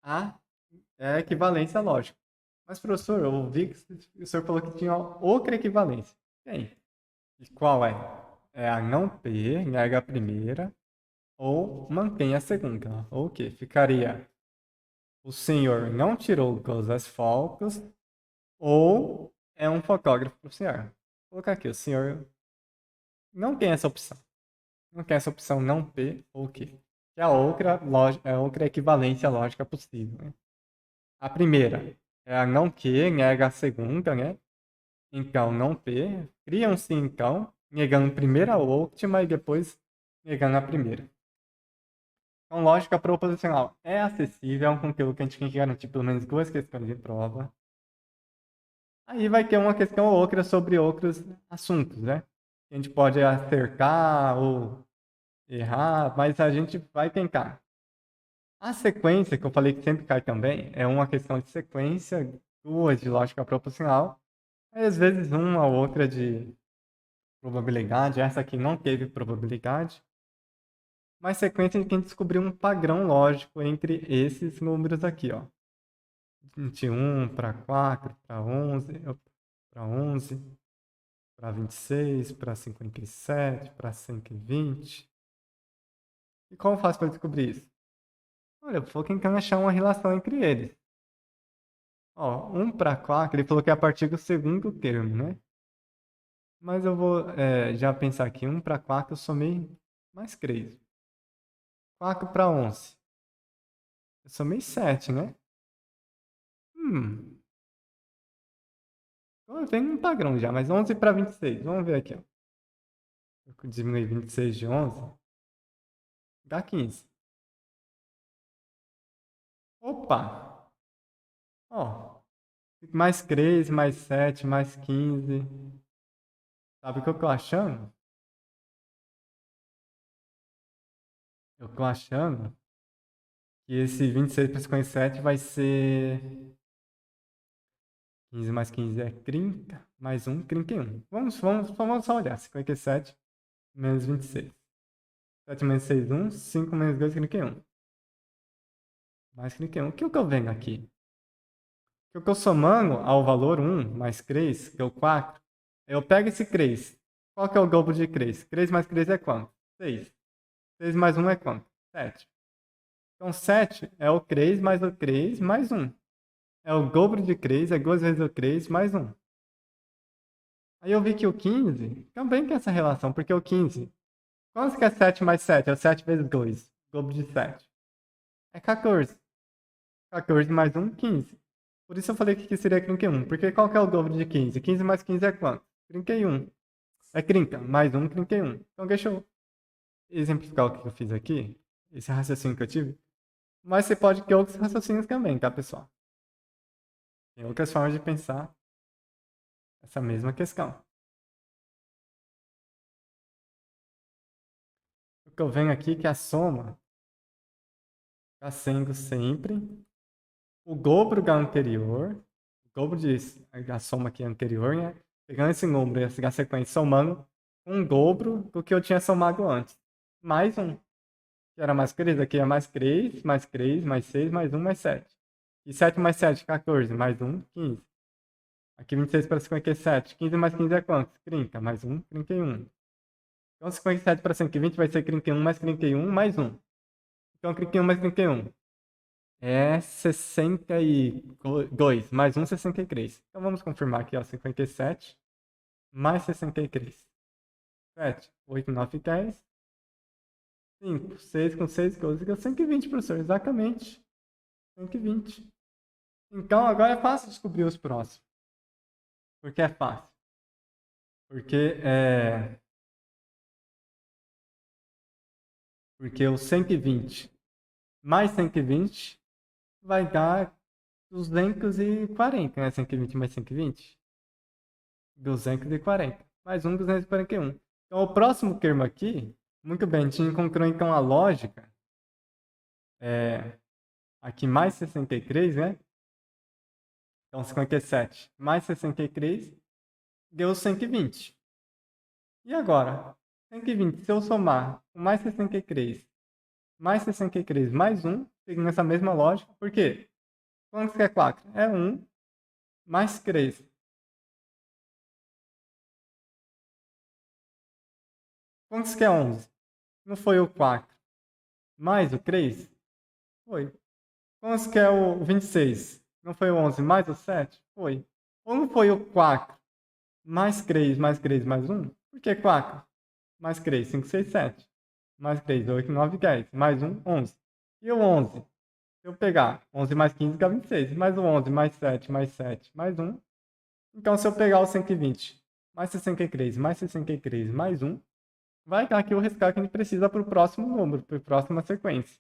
A é equivalência lógica. Mas, professor, eu ouvi que o senhor falou que tinha outra equivalência. Tem. E qual é? É a não P, nega a primeira, ou mantém a segunda. Ou o quê? Ficaria: o senhor não tirou todas as fotos, ou é um fotógrafo profissional. Vou colocar aqui: o senhor não tem essa opção. Não tem essa opção não P ou Q. Que é a outra equivalência lógica possível. Né? A primeira é a não Q, nega a segunda, né? Então, não P. Criam-se, então, negando primeiro a última e depois negando a primeira. Então, lógica proposicional é acessível, é um conteúdo que a gente tem que garantir pelo menos duas questões de prova. Aí vai ter uma questão ou outra sobre outros assuntos, né? A gente pode acertar ou errar, mas a gente vai tentar. A sequência, que eu falei que sempre cai também, é uma questão de sequência, duas de lógica proposicional, aí, às vezes uma ou outra de probabilidade. Essa aqui não teve probabilidade. Mas sequência a gente tem que descobrir um padrão lógico entre esses números aqui, ó. 21 para 4, para 11, para 11, para 26, para 57, para 120. E como eu faço para descobrir isso? Olha, eu vou tentando achar uma relação entre eles. Ó, 1 para 4, ele falou que é a partir do segundo termo, né? Mas eu vou já pensar aqui, 1 para 4 eu somei mais 3. 4 para 11. Eu somei 7, né? Hum, então tem um padrão já, mas 11 para 26. Vamos ver aqui, ó. Eu diminui 26 de 11, dá 15. Opa! Ó, mais 3, mais 7, mais 15. Sabe o que eu tô achando? Eu tô achando que esse 26 para 57 vai ser 15 mais 15 é 30, mais 1, 31. Vamos só olhar. 57 menos 26. 7 menos 6, 1. 5 menos 2, 31. Mais 31. O que eu venho aqui? O que eu somando ao valor 1 mais 3, que é o 4, eu pego esse 3. Qual que é o dobro de 3? 3 mais 3 é quanto? 6. 6 mais 1 é quanto? 7. Então, 7 é o 3 mais o 3 mais 1. É o dobro de 3, é 2 vezes o 3 mais 1. Aí eu vi que o 15 também tem essa relação, porque o 15... Quanto que é 7 mais 7? É o 7 vezes 2. Dobro de 7. É 14. 14 mais 1, 15. Por isso eu falei que aqui seria 31. Porque qual que é o dobro de 15? 15 mais 15 é quanto? 31. É 30. Mais 1, 31. Então deixa eu exemplificar o que eu fiz aqui. Esse raciocínio que eu tive. Mas você pode ter outros raciocínios também, tá, pessoal? Tem outras formas de pensar essa mesma questão. O que eu venho aqui é que a soma está sendo sempre o dobro da anterior, o dobro da soma aqui anterior, né? Pegando esse número e a sequência somando um dobro do que eu tinha somado antes. Mais um, que era mais 3, aqui é mais 3, mais 3, mais 6, mais 1, mais 7. E 7 mais 7, 14, mais 1, 15. Aqui 26 para 57. 15 mais 15 é quanto? 30, mais 1, 31. Então 57 para 120 vai ser 31 mais 31 mais 1. Então 31 mais 31 é 62, mais 1, 63. Então vamos confirmar aqui, ó, 57 mais 63. 7, 8, 9, 10. 5, 6 com 6, 12, 120, professor, exatamente. 120. Então agora é fácil descobrir os próximos. Por que é fácil? Porque o 120 mais 120 vai dar 240, né? 120 mais 120. 240. Mais 241. Então, o próximo termo aqui, muito bem, a gente encontrou então a lógica. Aqui mais 63, né? Então, 57 mais 63 deu 120. E agora? 120, se eu somar com mais 63 mais 1, seguindo essa mesma lógica, por quê? Quanto que é 4? É 1 mais 3. Quantos que é 11? Não foi o 4 mais o 3? Foi. Quantos que é o 26? Não foi o 11 mais o 7? Foi. Ou não foi o 4 mais 3 mais 3 mais 1? Por que 4? Mais 3, 5, 6, 7. Mais 3, 8, 9, 10. Mais 1, 11. E o 11? Se eu pegar 11 mais 15 dá 26. Mais o 11 mais 7 mais 7 mais 1. Então, se eu pegar o 120 mais 63 mais 63 mais 1, vai dar aqui o rescaldo que a gente precisa para o próximo número, para a próxima sequência.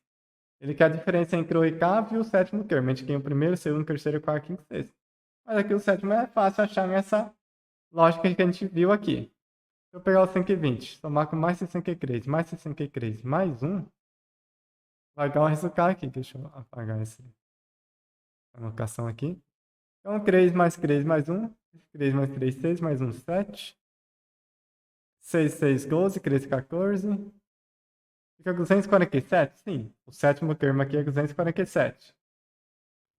Ele quer a diferença entre o oitavo e o sétimo termo. A gente tem o primeiro, o segundo, o terceiro, o quarto, o quinto, o sexto. Mas aqui o sétimo é fácil achar nessa lógica que a gente viu aqui. Se eu pegar o 120, somar com mais 63, mais 1, vai dar o resultado aqui. Deixa eu apagar essa anotação aqui. Então, 3 mais 3 mais 1. 3 mais 3, 6 mais 1, 7. 6, 6, 12. 13, 14. Fica 247? Sim. O sétimo termo aqui é 247.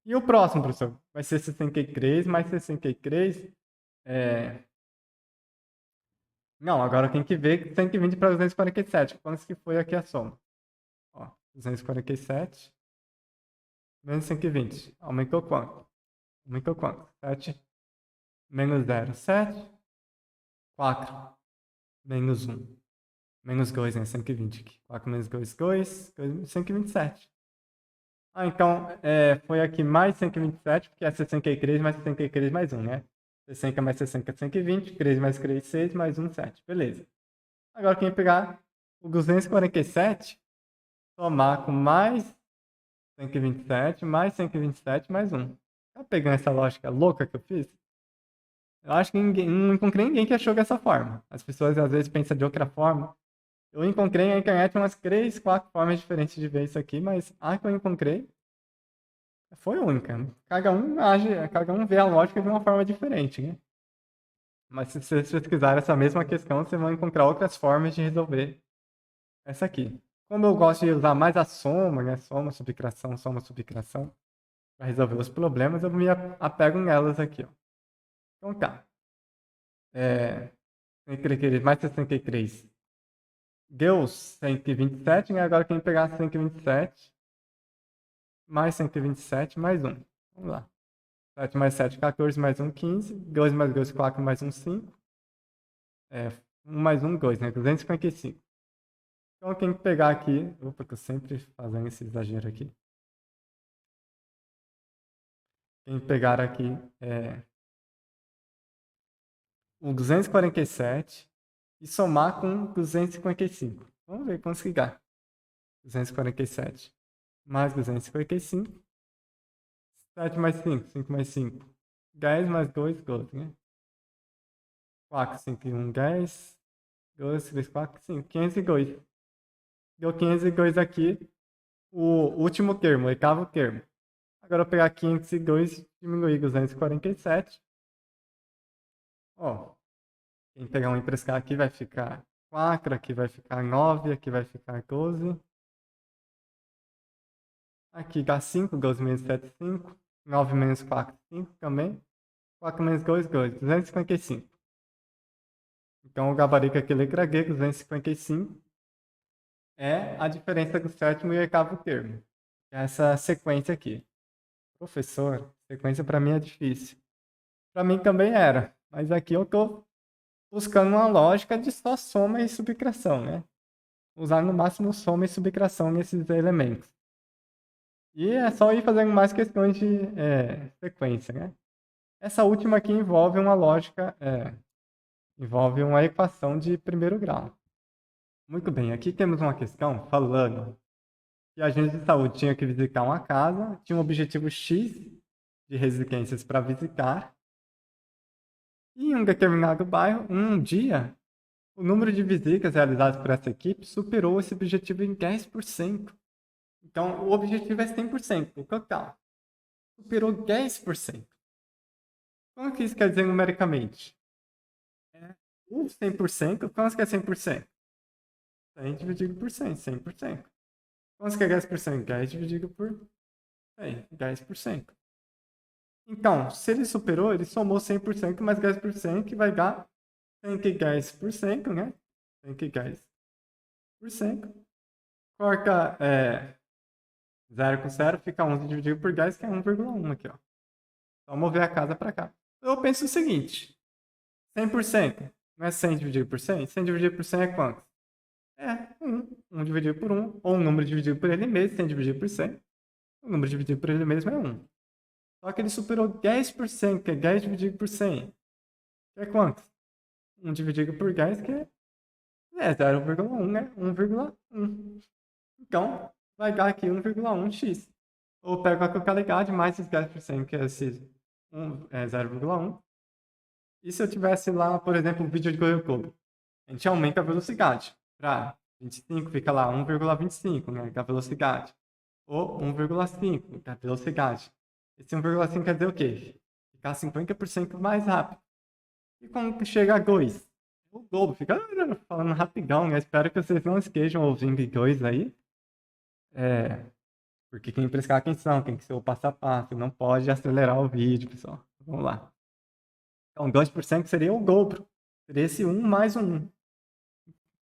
E o próximo, professor? Vai ser 63 mais 63. Não, agora tem que ver 120 para 247. Quantos que foi aqui a soma? Ó, 247 menos 120. Aumentou quanto? Aumentou quanto? 7 menos 0, 7. 4 menos 1. Menos 2, né? 120 aqui. 4 menos 2, 2. 127. Ah, então foi aqui mais 127, porque é 63 mais 63 mais 1, né? 60 mais 60 é 120. 3 mais 3, 6 mais 1, 7. Beleza. Agora quem pegar o 247, somar com mais 127, mais 127, mais 1. Tá pegando essa lógica louca que eu fiz? Eu acho que não encontrei ninguém que achou dessa forma. As pessoas às vezes pensam de outra forma. Eu encontrei na internet umas 3, 4 formas diferentes de ver isso aqui, mas a que eu encontrei foi única. Cada um vê a lógica de uma forma diferente, né? Mas se vocês pesquisarem essa mesma questão, vocês vão encontrar outras formas de resolver essa aqui. Como eu gosto de usar mais a soma, né? Soma, subtração, para resolver os problemas, eu me apego nelas aqui, ó. Então tá. É, mais 63 deu 127, né? Agora quem pegar 127, mais 127, mais 1. Vamos lá. 7 mais 7, 14, mais 1, 15. 2 mais 2, 4, mais 1, 5. 1 mais 1, 2, né? 255. Então quem pegar aqui... Opa, que eu sempre fazendo esse exagero aqui. Quem pegar aqui o 247 e somar com 255. Vamos ver quantos que dá. 247 mais 255. 7 mais 5, 5 mais 5. 10 mais 2, 12, né? 4, 5 e 1, 10. 12, 3, 4, 5. 502. Deu 502 aqui. O último termo, o oitavo termo. Agora eu vou pegar 502 e diminuir 247. Ó, quem pegar um emprestar aqui vai ficar 4, aqui vai ficar 9, aqui vai ficar 12. Aqui dá 5, 12 menos 7, 5. 9 menos 4, 5 também. 4 menos 2, 2. 255. Então o gabarito aqui, letra G, 255, é a diferença do sétimo e oitavo termo. Essa sequência aqui. Professor, sequência para mim é difícil. Para mim também era, mas aqui eu estou buscando uma lógica de só soma e subtração, né? Usar no máximo soma e subtração nesses elementos. E é só ir fazendo mais questões de sequência, né? Essa última aqui envolve uma lógica, envolve uma equação de primeiro grau. Muito bem, aqui temos uma questão falando que a agente de saúde tinha que visitar uma casa, tinha um objetivo X de residências para visitar, e em um determinado bairro, um dia, o número de visitas realizadas por essa equipe superou esse objetivo em 10%. Então, o objetivo é 100%, o total. Superou 10%. Como que isso quer dizer numericamente? O 100%, quanto que é 100%? 100 dividido por 100, 100%. Quanto que é 10%? 10 dividido por 100, 10%. Então, se ele superou, ele somou 100% mais 10%, que vai dar 110%, né? 110%. Corta 0 com 0, fica 11 dividido por 10, que é 1,1 aqui, ó. Só mover a casa para cá. Eu penso o seguinte, 100%, não é 100 dividido por 100? 100 dividido por 100 é quanto? É 1. 1 dividido por 1, ou um número dividido por ele mesmo, 100 dividido por 100. O número dividido por ele mesmo é 1. Só que ele superou 10%, que é 10 dividido por 100. Que é quanto? 1 dividido por 10, que é 0,1, né? 1,1. Então, vai dar aqui 1,1x. Ou pego a totalidade mais esses 10%, que é esse 0,1. E se eu tivesse lá, por exemplo, o vídeo de YouTube, a gente aumenta a velocidade. Para 25 fica lá 1,25, né? Da velocidade. Ou 1,5 da velocidade. Esse 1,5 quer dizer o quê? Ficar 50% mais rápido. E quando chega a 2? O dobro fica falando rapidão, né? Espero que vocês não estejam ouvindo 2 aí. Porque quem prestar atenção, tem que ser o passo a passo. Não pode acelerar o vídeo, pessoal. Vamos lá. Então, 2% seria o dobro. Seria esse 1 mais um 1.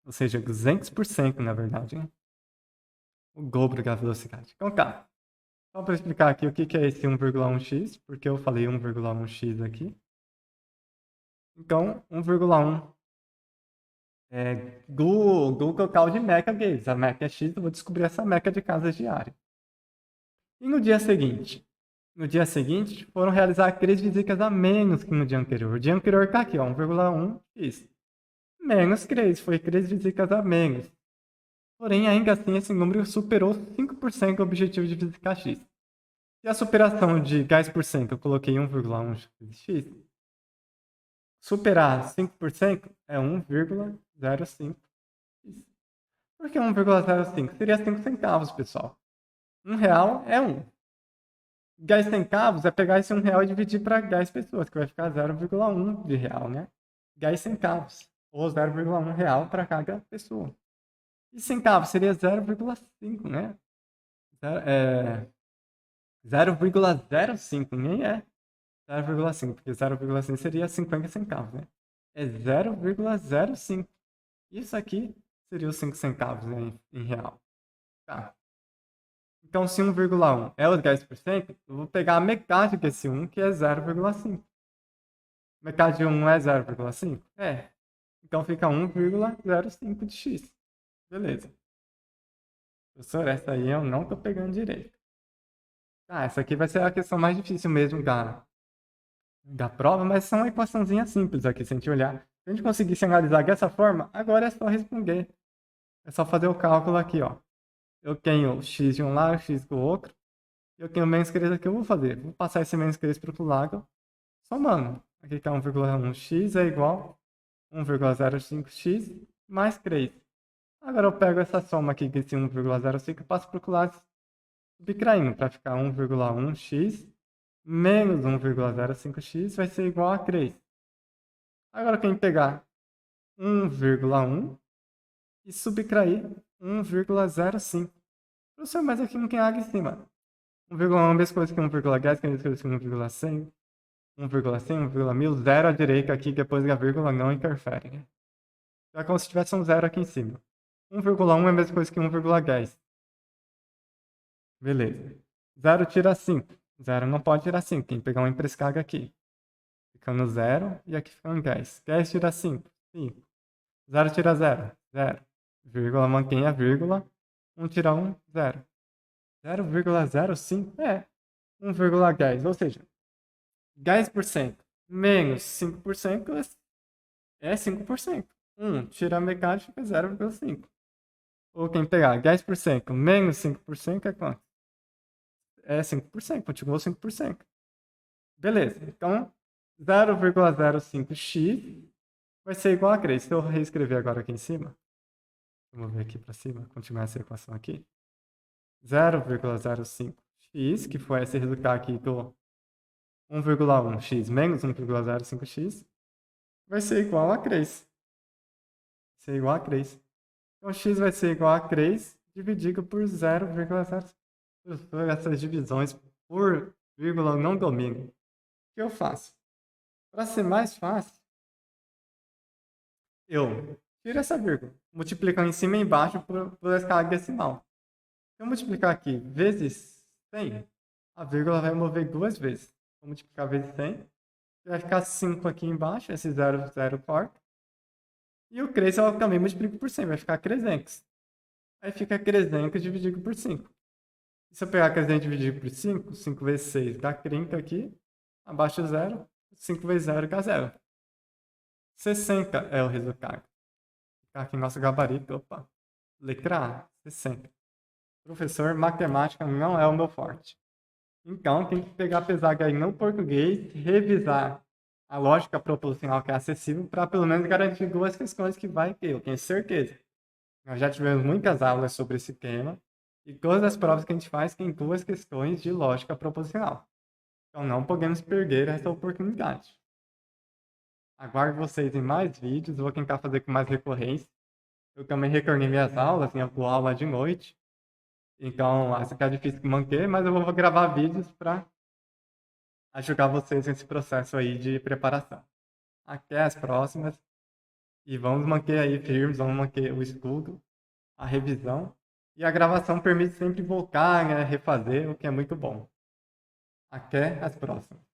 Ou seja, 200%, na verdade, né? O dobro da velocidade. Então tá. Só para explicar aqui o que é esse 1,1x, porque eu falei 1,1x aqui. Então, 1,1 do total de meca deles. A meca é x, eu vou descobrir essa meca de casas diárias. E no dia seguinte? No dia seguinte, foram realizar 3 visitas a menos que no dia anterior. O dia anterior está aqui, ó, 1,1x. Menos 3, foi 3 visitas a menos. Porém, ainda assim, esse número superou 5% do objetivo de visita x. Se a superação de 10% eu coloquei 1,1x, superar 5% é 1,05x. Por que 1,05? Seria 5 centavos, pessoal. R$1 é 1. 10 centavos é pegar esse R$ 1 e dividir para 10 pessoas, que vai ficar 0,1 de real, né? 10 centavos, ou 0,1 real para cada pessoa. E centavos seria 0,5, né? É 0,05, nem é 0,5, porque 0,5 seria 50 centavos, né? É 0,05. Isso aqui seria os 5 centavos, né, em real. Tá. Então, se 1,1 é os 10%, eu vou pegar a metade desse 1, que é 0,5. Metade de 1 é 0,5? É. Então fica 1,05 de x. Beleza. Professor, essa aí eu não tô pegando direito. Ah, essa aqui vai ser a questão mais difícil mesmo da prova, mas são uma equaçãozinha simples aqui, se a gente olhar. Se a gente conseguisse analisar dessa forma, agora é só responder. É só fazer o cálculo aqui, ó. Eu tenho x de um lado, x do outro. Eu tenho menos 3 aqui, eu vou fazer. Vou passar esse menos 3 para o outro lado, somando. Aqui está 1,1x é igual a 1,05x mais 3. Agora eu pego essa soma aqui desse 1,05 e passo para o outro lado subtraindo, para ficar 1,1x menos 1,05x vai ser igual a 3. Agora quem pegar 1,1 e subtrair 1,05. Professor, mas aqui não tem água em cima. 1,1 é a mesma coisa que 1,10, que é a mesma coisa que 1,100. 1,100, 1,1000, zero à direita aqui, depois da vírgula não interfere. Né? É como se tivesse um zero aqui em cima. 1,1 é a mesma coisa que 1,10. Beleza. 0 tira 5. 0 não pode tirar 5, tem que pegar uma emprescada aqui. Fica no 0 e aqui fica no 10. 10 tira 5. 5. 0 tira 0. 0. Vírgula mantém a vírgula. 1 tira 1, 0. 0,05 é 1,10. Ou seja, 10% menos 5% é 5%. 1 tira a metade fica 0,5. Ou quem pegar 10% menos 5% é quanto? É 5%, continuou 5%. Beleza, então 0,05x vai ser igual a 3. Se eu reescrever agora aqui em cima, vamos ver aqui para cima, continuar essa equação aqui. 0,05x, que foi esse resultado aqui do 1,1x menos 1,05x, vai ser igual a 3. Vai ser igual a 3. Então, x vai ser igual a 3 dividido por 0,05. Essas divisões por vírgula eu não domino. O que eu faço? Para ser mais fácil, eu tiro essa vírgula, multiplico em cima e embaixo por escala decimal. Se eu multiplicar aqui vezes 100, a vírgula vai mover duas vezes. Vou multiplicar vezes 100, vai ficar 5 aqui embaixo, esse 0, 0 corta. E o 3 eu também multiplico por 100, vai ficar 300. Aí fica 300 dividido por 5. Se eu pegar 300 dividido por 5, 5 vezes 6 dá 30 aqui, abaixo do 0, 5 vezes 0 dá 0. 60 é o resultado. Ficar aqui nosso gabarito, opa. Letra A, 60. Professor, matemática não é o meu forte. Então, tem que pegar pesado aí no português, revisar a lógica proposicional que é acessível para pelo menos garantir duas questões que vai ter, eu tenho certeza. Nós já tivemos muitas aulas sobre esse tema e todas as provas que a gente faz têm duas questões de lógica proposicional. Então, não podemos perder essa oportunidade. Aguardo vocês em mais vídeos, vou tentar fazer com mais recorrência. Eu também retornei minhas aulas, eu dou aula de noite. Então, acho que é difícil manter, mas eu vou gravar vídeos para ajudar vocês nesse processo aí de preparação. Até as próximas. E vamos manter aí firmes, vamos manter o estudo, a revisão. E a gravação permite sempre voltar, né, refazer, o que é muito bom. Até as próximas.